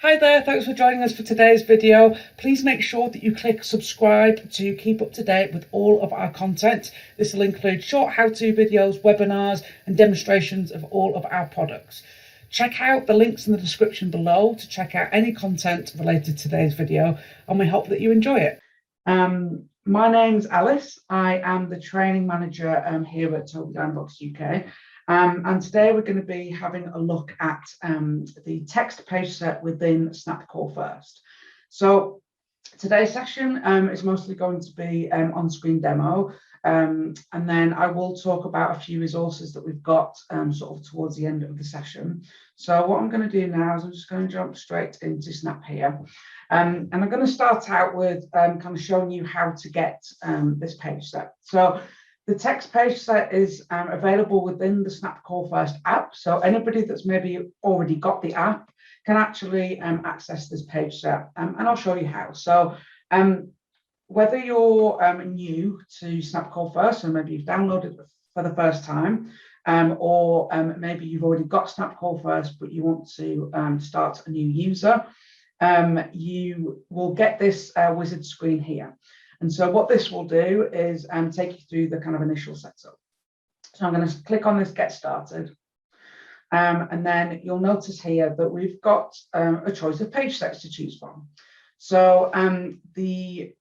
Hi there, thanks for joining us for today's video. Please make sure that you click subscribe to keep up to date with all of our content. This will include short how-to videos, webinars and demonstrations of all of our products. Check out the links in the description below to check out any content related to today's video, and we hope that you enjoy it. My name's Alice. I am the training manager here at Toby Box UK. And today we're going to be having a look at the text page set within Snap Core First. So today's session is mostly going to be on-screen demo, and then I will talk about a few resources that we've got sort of towards the end of the session. So what I'm going to do now is I'm just going to jump straight into Snap here. And I'm going to start out with kind of showing you how to get this page set. So the text page set is available within the Snap Core First app. So anybody that's maybe already got the app can actually access this page set, and I'll show you how. So whether you're new to Snap Core First, so maybe you've downloaded it for the first time, or maybe you've already got Snap Core First, but you want to start a new user, you will get this wizard screen here. And so what this will do is take you through the kind of initial setup. So I'm going to click on this Get Started. And then you'll notice here that we've got a choice of page sets to choose from. So the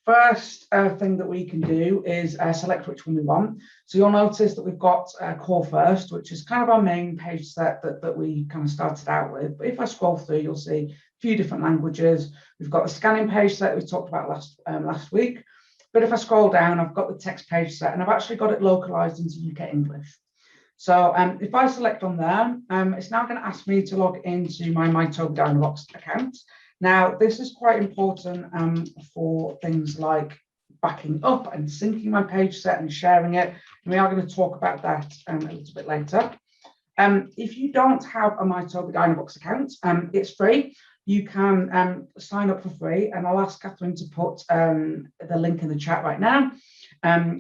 first thing that we can do is select which one we want. So you'll notice that we've got Core First, which is kind of our main page set that we kind of started out with. But if I scroll through, you'll see a few different languages. We've got the scanning page set we talked about last week. But if I scroll down, I've got the text page set, and I've actually got it localized into UK English. So if I select on there, it's now going to ask me to log into my Toby Box account. Now, this is quite important for things like backing up and syncing my page set and sharing it. And we are going to talk about that a little bit later. If you don't have a My Toby Box account, it's free. You can sign up for free, and I'll ask Catherine to put the link in the chat right now.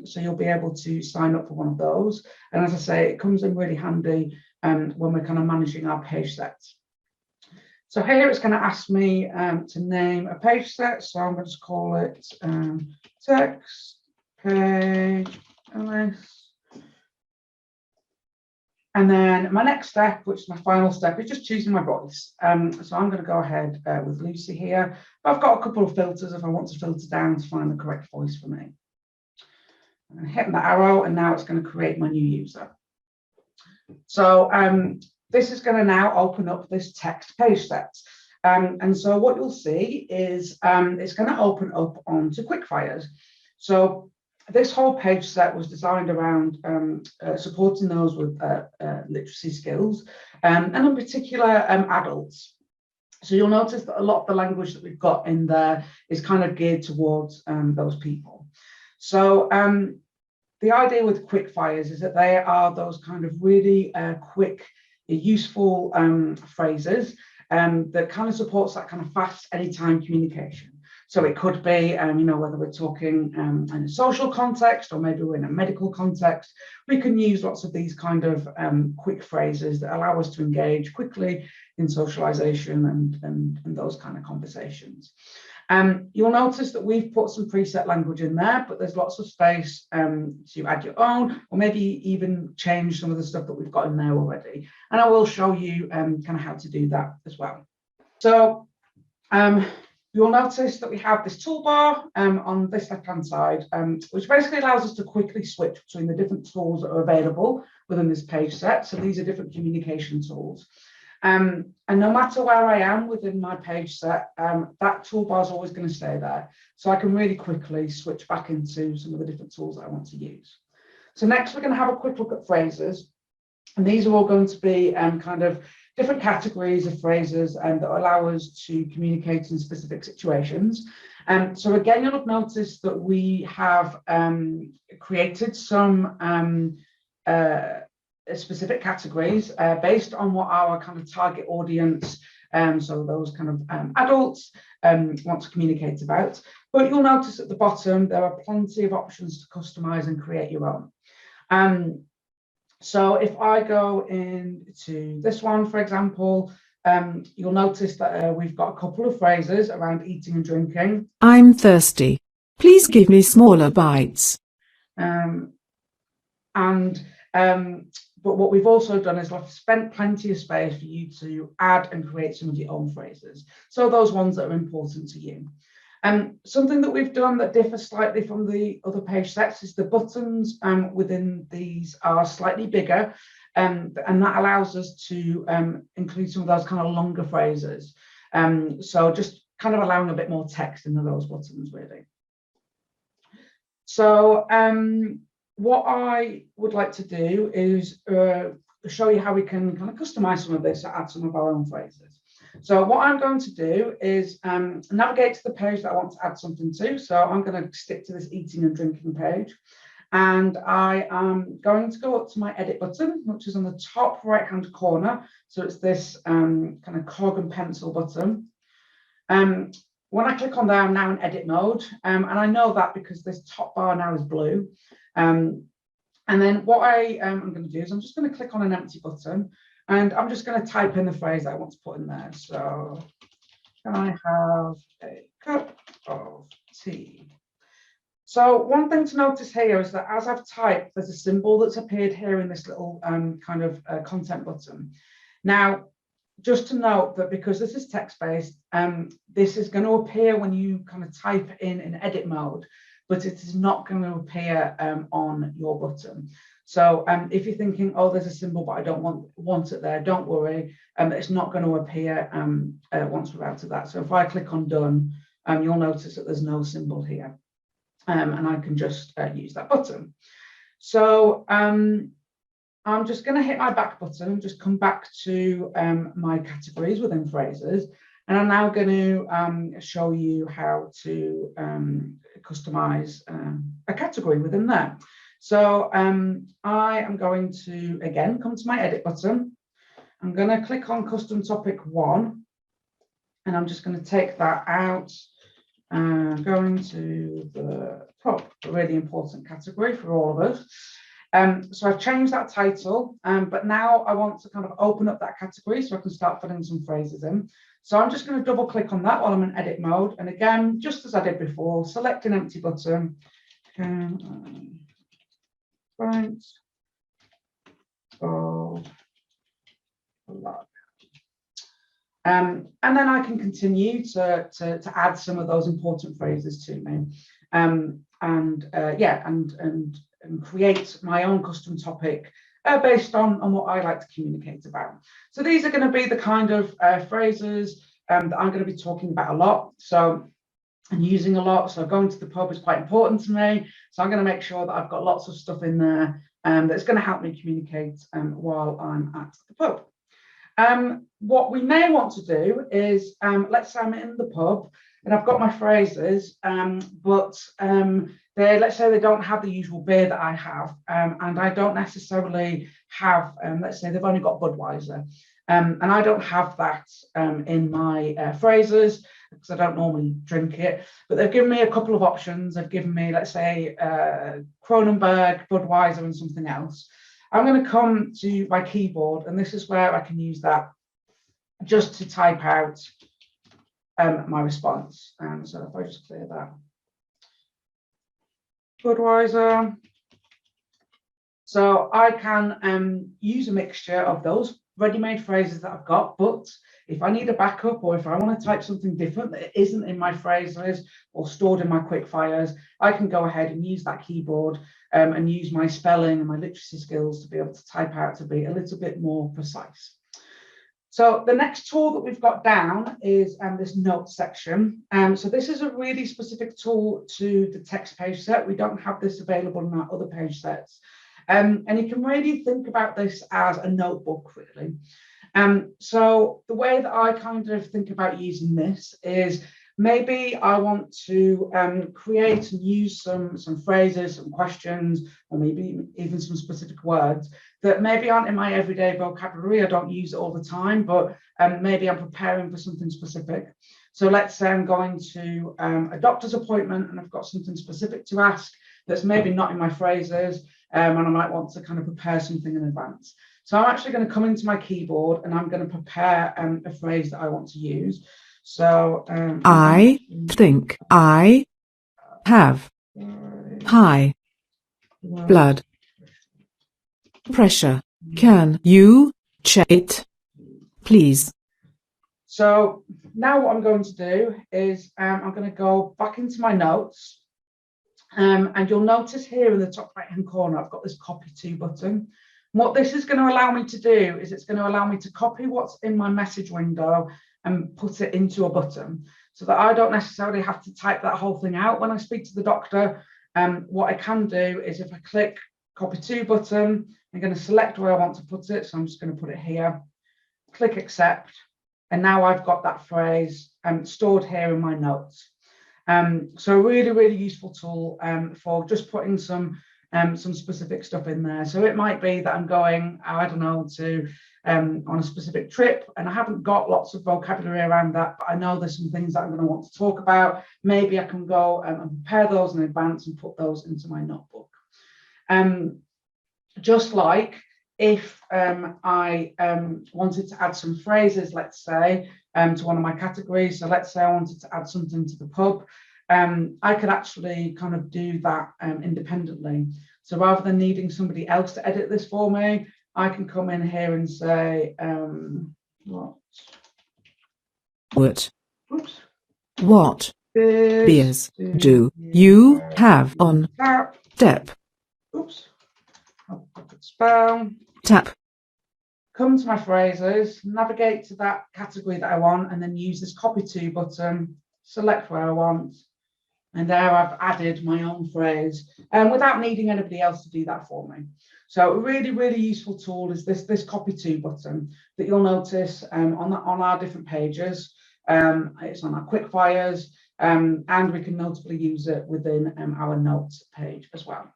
So you'll be able to sign up for one of those. And as I say, it comes in really handy when we're kind of managing our page sets. So here it's going to ask me to name a page set. So I'm going to call it text page Alice. And then my next step, which is my final step, is just choosing my voice. So I'm going to go ahead with Lucy here. But I've got a couple of filters if I want to filter down to find the correct voice for me. I'm going to hit that arrow, and now it's going to create my new user. So this is going to now open up this text page set. And so what you'll see is it's going to open up onto quickfires. So this whole page set was designed around supporting those with literacy skills, and in particular adults. So you'll notice that a lot of the language that we've got in there is kind of geared towards those people. So the idea with quickfires is that they are those kind of really quick, useful phrases that kind of supports that kind of fast anytime communication. So it could be, whether we're talking in a social context or maybe we're in a medical context, we can use lots of these kind of quick phrases that allow us to engage quickly in socialization and those kind of conversations. You'll notice that we've put some preset language in there, but there's lots of space to add your own, or maybe even change some of the stuff that we've got in there already. And I will show you kind of how to do that as well. So you'll notice that we have this toolbar on this left-hand side, which basically allows us to quickly switch between the different tools that are available within this page set. So these are different communication tools. And no matter where I am within my page set, that toolbar is always going to stay there. So I can really quickly switch back into some of the different tools that I want to use. So next, we're going to have a quick look at phrases. And these are all going to be kind of different categories of phrases that allow us to communicate in specific situations. So again, you'll have noticed that we have created some specific categories based on what our kind of target audience, so those kind of adults, want to communicate about. But you'll notice at the bottom there are plenty of options to customize and create your own. So if I go into this one, for example, you'll notice that we've got a couple of phrases around eating and drinking. I'm thirsty. Please give me smaller bites. But what we've also done is we've spent plenty of space for you to add and create some of your own phrases. So those ones that are important to you. Something that we've done that differs slightly from the other page sets is the buttons within these are slightly bigger, and that allows us to include some of those kind of longer phrases. So just kind of allowing a bit more text into those buttons, really. So what I would like to do is show you how we can kind of customize some of this, add some of our own phrases. So what I'm going to do is navigate to the page that I want to add something to. So I'm going to stick to this eating and drinking page. And I am going to go up to my edit button, which is on the top right-hand corner. So it's this kind of cog and pencil button. When I click on there, I'm now in edit mode. And I know that because this top bar now is blue. And then what I am going to do is I'm just going to click on an empty button and I'm just going to type in the phrase that I want to put in there. So, can I have a cup of tea? So one thing to notice here is that as I've typed, there's a symbol that's appeared here in this little kind of content button. Now, just to note that because this is text-based, this is going to appear when you kind of type in edit mode, but it is not going to appear on your button. So if you're thinking, oh, there's a symbol, but I don't want it there, don't worry. It's not going to appear once we're out of that. So if I click on done, you'll notice that there's no symbol here. And I can just use that button. So I'm just going to hit my back button and just come back to my categories within phrases. And I'm now going to show you how to customize a category within there. So I am going to, again, come to my edit button. I'm going to click on custom topic 1. And I'm just going to take that out. Going to the top, a really important category for all of us. So I've changed that title, but now I want to kind of open up that category so I can start putting some phrases in. So I'm just going to double click on that while I'm in edit mode. And again, just as I did before, select an empty button. Right. Oh, and then I can continue to add some of those important phrases to me, and create my own custom topic based on what I like to communicate about. So these are going to be the kind of phrases that I'm going to be talking about a lot. So and using a lot. So going to the pub is quite important to me. So I'm going to make sure that I've got lots of stuff in there that's going to help me communicate while I'm at the pub. What we may want to do is, let's say I'm in the pub and I've got my phrases, but let's say they don't have the usual beer that I have, and I don't necessarily have, let's say they've only got Budweiser, and I don't have that in my phrases because I don't normally drink it, but they've given me a couple of options. They've given me, let's say, Kronenberg, Budweiser, and something else. I'm going to come to my keyboard, and this is where I can use that just to type out my response. So if I just clear that. Budweiser. So I can use a mixture of those ready-made phrases that I've got, but if I need a backup or if I want to type something different that isn't in my phrases or stored in my quick fires, I can go ahead and use that keyboard and use my spelling and my literacy skills to be able to type out to be a little bit more precise. So the next tool that we've got down is this notes section. So this is a really specific tool to the text page set. We don't have this available in our other page sets. And you can really think about this as a notebook, really. So the way that I kind of think about using this is maybe I want to create and use some phrases, some questions, or maybe even some specific words that maybe aren't in my everyday vocabulary. I don't use it all the time, but maybe I'm preparing for something specific. So let's say I'm going to a doctor's appointment and I've got something specific to ask that's maybe not in my phrases, and I might want to kind of prepare something in advance. So I'm actually going to come into my keyboard and I'm going to prepare a phrase that I want to use. So I think I have high blood pressure. Can you check it, please? So now what I'm going to do is I'm going to go back into my notes. And you'll notice here in the top right hand corner, I've got this copy to button. What this is going to allow me to do is it's going to allow me to copy what's in my message window and put it into a button so that I don't necessarily have to type that whole thing out when I speak to the doctor. What I can do is if I click copy to button, I'm going to select where I want to put it. So I'm just going to put it here, click accept. And now I've got that phrase stored here in my notes. So really, really useful tool for just putting some specific stuff in there. So it might be that I'm going, I don't know, to on a specific trip, and I haven't got lots of vocabulary around that, but I know there's some things that I'm going to want to talk about. Maybe I can go and prepare those in advance and put those into my notebook. Just like if I wanted to add some phrases, let's say, to one of my categories. So let's say I wanted to add something to the pub. I could actually kind of do that independently. So rather than needing somebody else to edit this for me, I can come in here and say, What beers do you have on tap? step? Oops, I'll spell. Tap. Come to my phrases, navigate to that category that I want, and then use this copy to button, select where I want, and there I've added my own phrase without needing anybody else to do that for me. So a really, really useful tool is this copy to button that you'll notice on our different pages. It's on our quick fires, and we can notably use it within our notes page as well.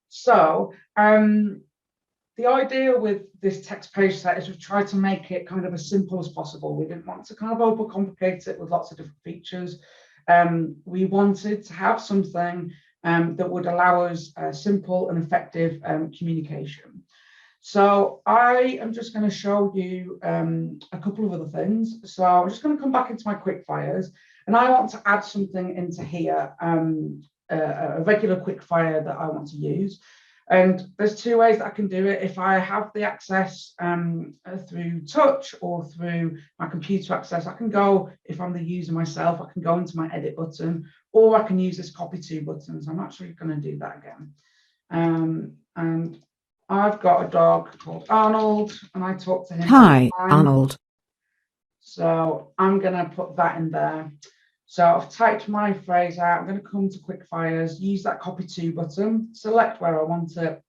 So the idea with this text page set is we've tried to make it kind of as simple as possible. We didn't want to kind of overcomplicate it with lots of different features. We wanted to have something that would allow us simple and effective communication. So I am just going to show you a couple of other things. So I'm just going to come back into my quick fires, and I want to add something into here, a regular quick fire that I want to use. And there's two ways that I can do it. If I have the access through touch or through my computer access, I can go, if I'm the user myself, I can go into my edit button, or I can use this copy to button. So I'm actually going to do that again. And I've got a dog called Arnold, and I talk to him. Hi, Arnold. So I'm going to put that in there. So I've typed my phrase out. I'm going to come to quick fires, use that copy to button, select where I want it,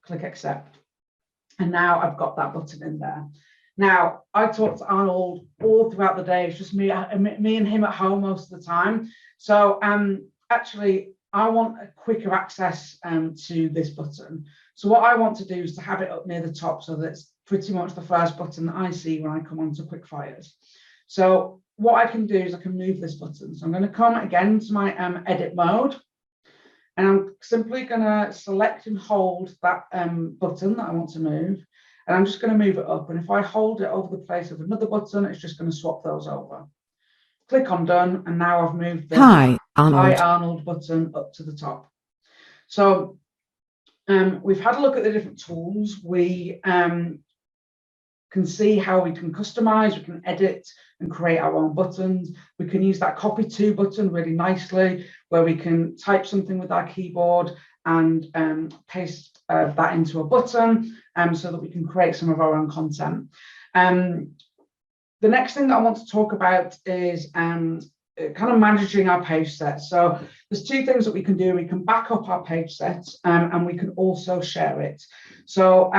click accept. And now I've got that button in there. Now, I talk to Arnold all throughout the day. It's just me and him at home most of the time. So actually, I want a quicker access to this button. So what I want to do is to have it up near the top so that it's pretty much the first button that I see when I come onto quick fires. So what I can do is I can move this button. So I'm going to come again to my edit mode, and I'm simply going to select and hold that button that I want to move, and I'm just going to move it up. And if I hold it over the place of another button, it's just going to swap those over. Click on done, and now I've moved the Hi, Arnold. Hi, Arnold button up to the top. So we've had a look at the different tools. We can see how we can customize, we can edit and create our own buttons. We can use that copy to button really nicely, where we can type something with our keyboard and paste that into a button so that we can create some of our own content. The next thing that I want to talk about is kind of managing our page sets. So there's two things that we can do. We can back up our page sets and we can also share it. So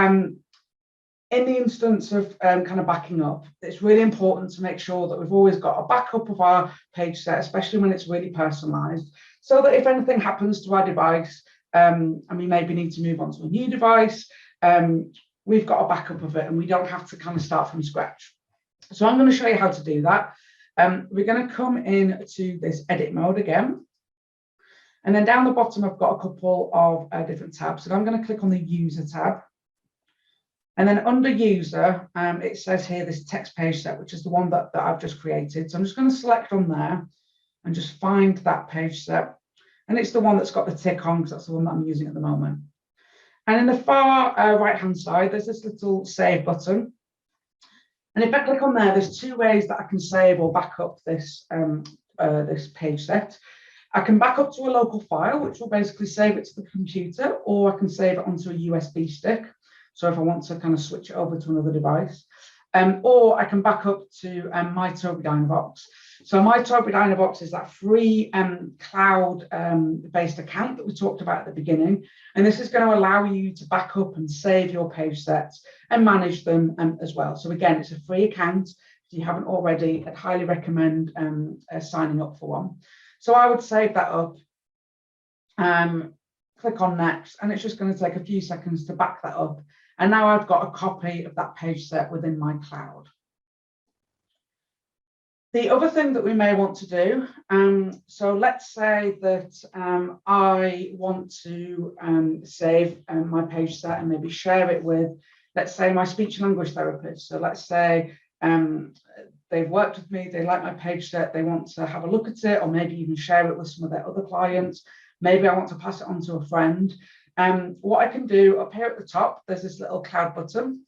in the instance of kind of backing up, it's really important to make sure that we've always got a backup of our page set, especially when it's really personalized, so that if anything happens to our device and we maybe need to move on to a new device, we've got a backup of it and we don't have to kind of start from scratch. So I'm going to show you how to do that. We're going to come into this edit mode again. And then down the bottom, I've got a couple of different tabs. So I'm going to click on the user tab. And then under user, it says here this text page set, which is the one that I've just created. So I'm just going to select on there and just find that page set. And it's the one that's got the tick on, because that's the one that I'm using at the moment. And in the far right-hand side, there's this little save button. And if I click on there, there's two ways that I can save or back up this, this page set. I can back up to a local file, which will basically save it to the computer, or I can save it onto a USB stick. So if I want to kind of switch it over to another device, or I can back up to my Tobii Dynavox. So my Tobii Dynavox is that free cloud-based account that we talked about at the beginning. And this is going to allow you to back up and save your page sets and manage them as well. So again, it's a free account. If you haven't already, I'd highly recommend signing up for one. So I would save that up, click on next, and it's just going to take a few seconds to back that up. And now I've got a copy of that page set within my cloud. The other thing that we may want to do, so let's say that I want to save my page set and maybe share it with, let's say, my speech and language therapist. So let's say they've worked with me, they like my page set, they want to have a look at it, or maybe even share it with some of their other clients. Maybe I want to pass it on to a friend. What I can do up here at the top, there's this little cloud button.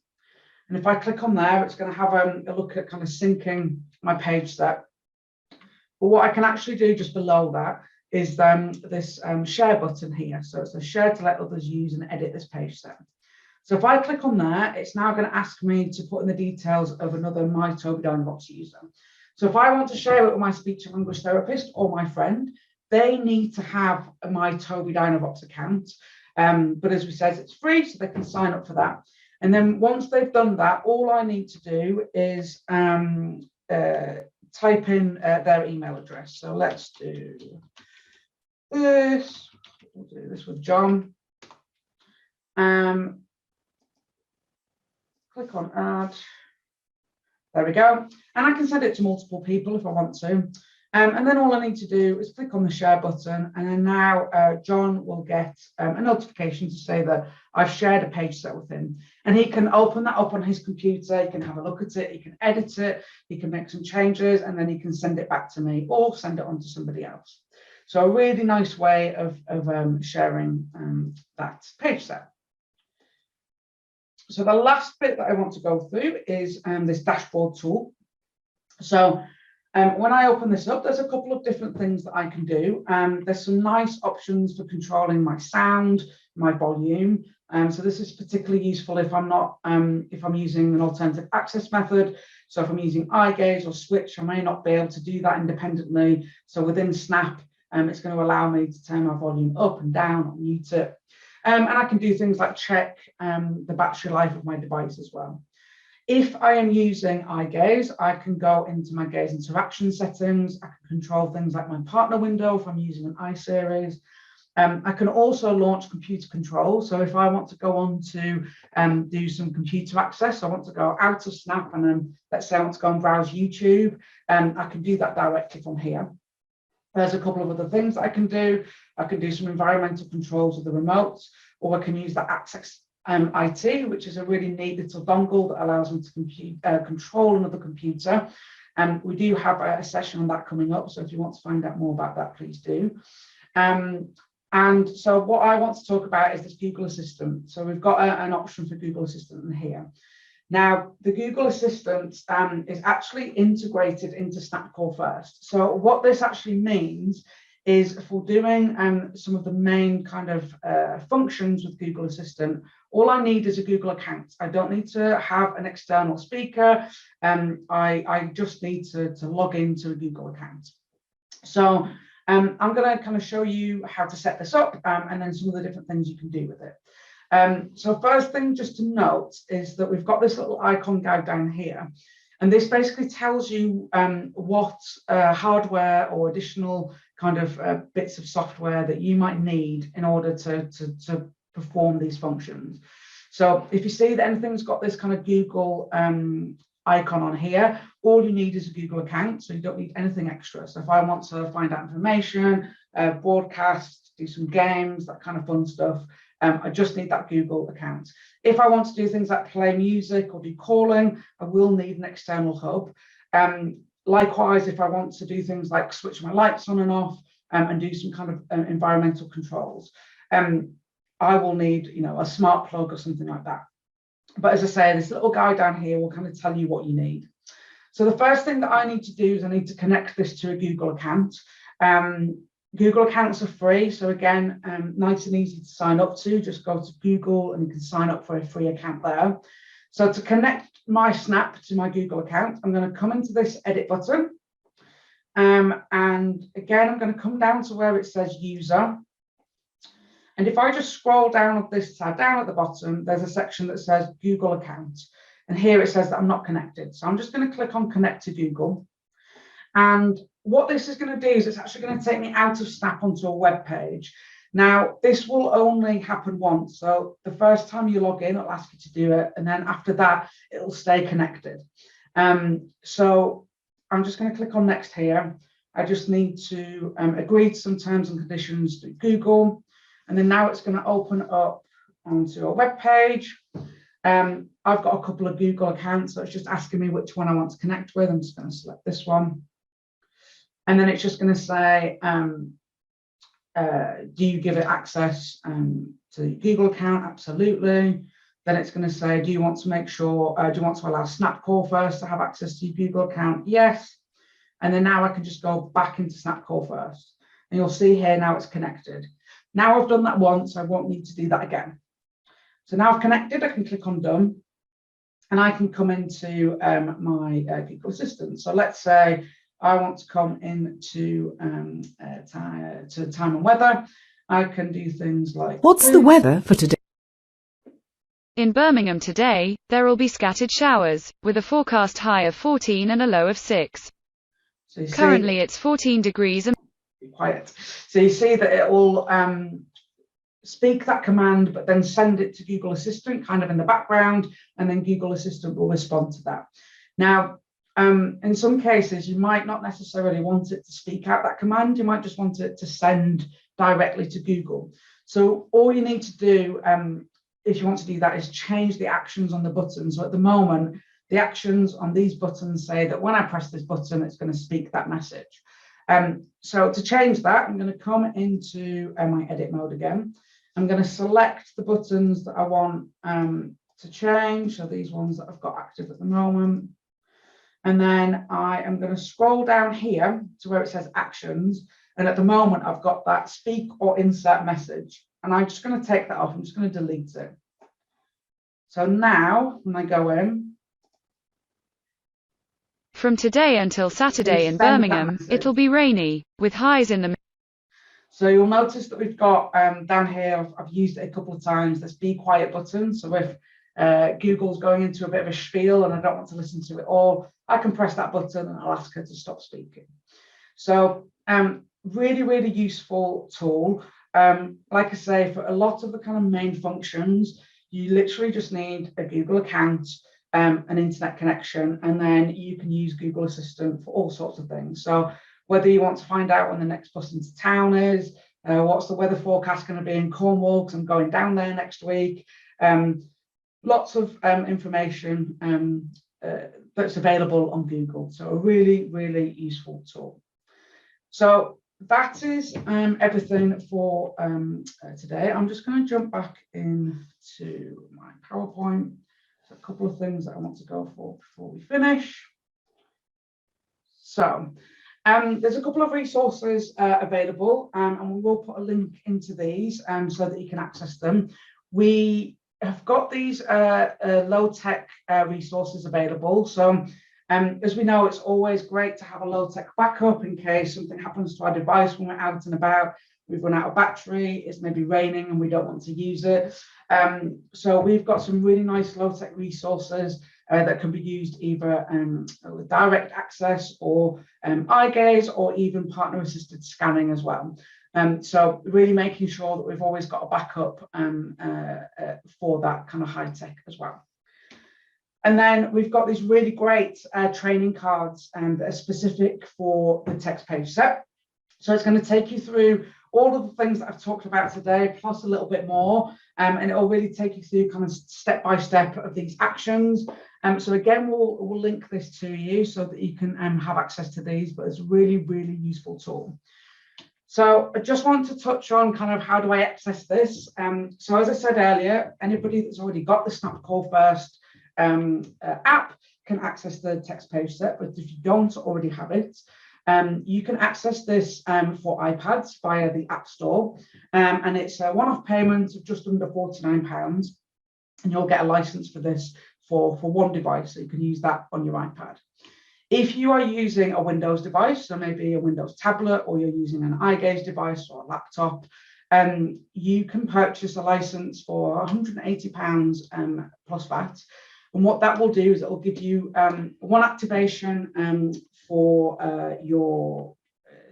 And if I click on there, it's going to have a look at kind of syncing my page set. But what I can actually do just below that is this share button here. So it's a share to let others use and edit this page set. So if I click on there, it's now going to ask me to put in the details of another My Tobii Dynavox user. So if I want to share it with my speech and language therapist or my friend, they need to have a My Tobii Dynavox account. But as we said, it's free, so they can sign up for that. And then once they've done that, all I need to do is type in their email address. So let's do this. We'll do this with John. Click on add. There we go. And I can send it to multiple people if I want to. And then all I need to do is click on the share button, and then now John will get a notification to say that I've shared a page set with him. And he can open that up on his computer, he can have a look at it, he can edit it, he can make some changes, and then he can send it back to me or send it on to somebody else. So a really nice way of sharing that page set. So the last bit that I want to go through is this dashboard tool. So when I open this up, there's a couple of different things that I can do. There's some nice options for controlling my sound, my volume. So this is particularly useful if I'm not, if I'm using an alternative access method. So if I'm using eye gaze or switch, I may not be able to do that independently. So within Snap, it's going to allow me to turn my volume up and down or mute it. And I can do things like check the battery life of my device as well. If I am using eye gaze, I can go into my gaze interaction settings. I can control things like my partner window if I'm using an iSeries. I can also launch computer control. So if I want to go on to do some computer access, I want to go out of Snap and then let's say I want to go and browse YouTube, I can do that directly from here. There's a couple of other things that I can do. I can do some environmental controls with the remote, or I can use the Access IT, which is a really neat little dongle that allows me to control another computer. And we do have a session on that coming up. So if you want to find out more about that, please do. And so what I want to talk about is this Google Assistant. So we've got an option for Google Assistant in here. Now, the Google Assistant is actually integrated into SnapCore first. So what this actually means is for doing some of the main kind of functions with Google Assistant, all I need is a Google account. I don't need to have an external speaker. I just need to log into a Google account. So I'm going to kind of show you how to set this up and then some of the different things you can do with it. So first thing just to note is that we've got this little icon guide down here. And this basically tells you what hardware or additional kind of bits of software that you might need in order to perform these functions. So if you see that anything's got this kind of Google icon on here, all you need is a Google account. So you don't need anything extra. So if I want to find out information, broadcast, do some games, that kind of fun stuff, I just need that Google account. If I want to do things like play music or do calling, I will need an external hub. Likewise, if I want to do things like switch my lights on and off and do some kind of environmental controls, I will need, a smart plug or something like that. But as I say, this little guy down here will kind of tell you what you need. So the first thing that I need to do is I need to connect this to a Google account. Google accounts are free. So again, nice and easy to sign up to. Just go to Google and you can sign up for a free account there. So to connect my Snap to my Google account, I'm going to come into this edit button. And again, I'm going to come down to where it says user. And if I just scroll down at this tab, down at the bottom, there's a section that says Google account. And here it says that I'm not connected. So I'm just going to click on connect to Google. And what this is going to do is it's actually going to take me out of Snap onto a web page. Now, this will only happen once. So the first time you log in, it'll ask you to do it. And then after that, it'll stay connected. So I'm just going to click on next here. I just need to agree to some terms and conditions to Google. And then now it's going to open up onto a web page. I've got a couple of Google accounts, so it's just asking me which one I want to connect with. I'm just going to select this one. And then it's just going to say, do you give it access to the Google account? Absolutely. Then it's going to say, do you want to make sure, do you want to allow Snapcall first to have access to your Google account? Yes. And then now I can just go back into Snapcall first. And you'll see here now it's connected. Now I've done that once, I won't need to do that again. So now I've connected, I can click on done. And I can come into my Google Assistant. So let's say I want to come into time and weather. I can do things like... What's the weather for today? In Birmingham today, there will be scattered showers, with a forecast high of 14 and a low of 6. So Currently it's 14 degrees and... Be quiet. So you see that it will speak that command, but then send it to Google Assistant kind of in the background, and then Google Assistant will respond to that. Now, in some cases, you might not necessarily want it to speak out that command. You might just want it to send directly to Google. So all you need to do, if you want to do that, is change the actions on the button. So at the moment, the actions on these buttons say that when I press this button, it's going to speak that message. So to change that, I'm going to come into my edit mode again. I'm going to select the buttons that I want to change. So these ones that I've got active at the moment. And then I am going to scroll down here to where it says actions. And at the moment, I've got that speak or insert message. And I'm just going to take that off. I'm just going to delete it. So now when I go in. From today until Saturday in Birmingham, it'll be rainy, with highs in the... So you'll notice that we've got down here, I've used it a couple of times, this be quiet button. So if Google's going into a bit of a spiel and I don't want to listen to it all, I can press that button and I'll ask her to stop speaking. So really, really useful tool. Like I say, for a lot of the kind of main functions, you literally just need a Google account, an internet connection, and then you can use Google Assistant for all sorts of things. So whether you want to find out when the next bus into town is, what's the weather forecast going to be in Cornwall, because I'm going down there next week. Lots of information that's available on Google. So a really, really useful tool. So that is everything for today. I'm just going to jump back into my PowerPoint. There's a couple of things that I want to go for before we finish. So there's a couple of resources available, and we will put a link into these so that you can access them. We have got these low-tech resources available. So as we know, it's always great to have a low-tech backup in case something happens to our device when we're out and about. We've run out of battery, it's maybe raining and we don't want to use it. So we've got some really nice low-tech resources that can be used either with direct access or eye gaze, or even partner-assisted scanning as well. So really making sure that we've always got a backup for that kind of high tech as well. And then we've got these really great training cards that are specific for the text page set. So it's going to take you through all of the things that I've talked about today, plus a little bit more, and it will really take you through kind of step by step of these actions. So again, we'll link this to you so that you can have access to these, but it's a really, really useful tool. So I just want to touch on kind of how do I access this. So as I said earlier, anybody that's already got the Snap Call First app can access the text page set, but if you don't already have it, you can access this for iPads via the App Store, and it's a one-off payment of just under £49, and you'll get a license for this for one device, so you can use that on your iPad. If you are using a Windows device, so maybe a Windows tablet, or you're using an eye gaze device or a laptop, you can purchase a license for £180 plus VAT. And what that will do is it will give you one activation for your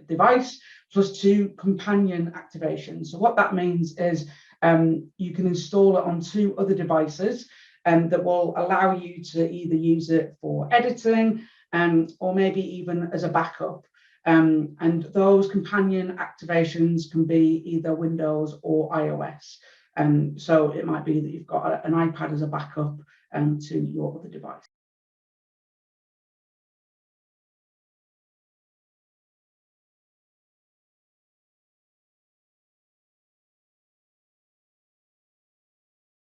device, plus 2 companion activations. So what that means is you can install it on 2 other devices, that will allow you to either use it for editing, or maybe even as a backup. And those companion activations can be either Windows or iOS. So it might be that you've got an iPad as a backup to your other device.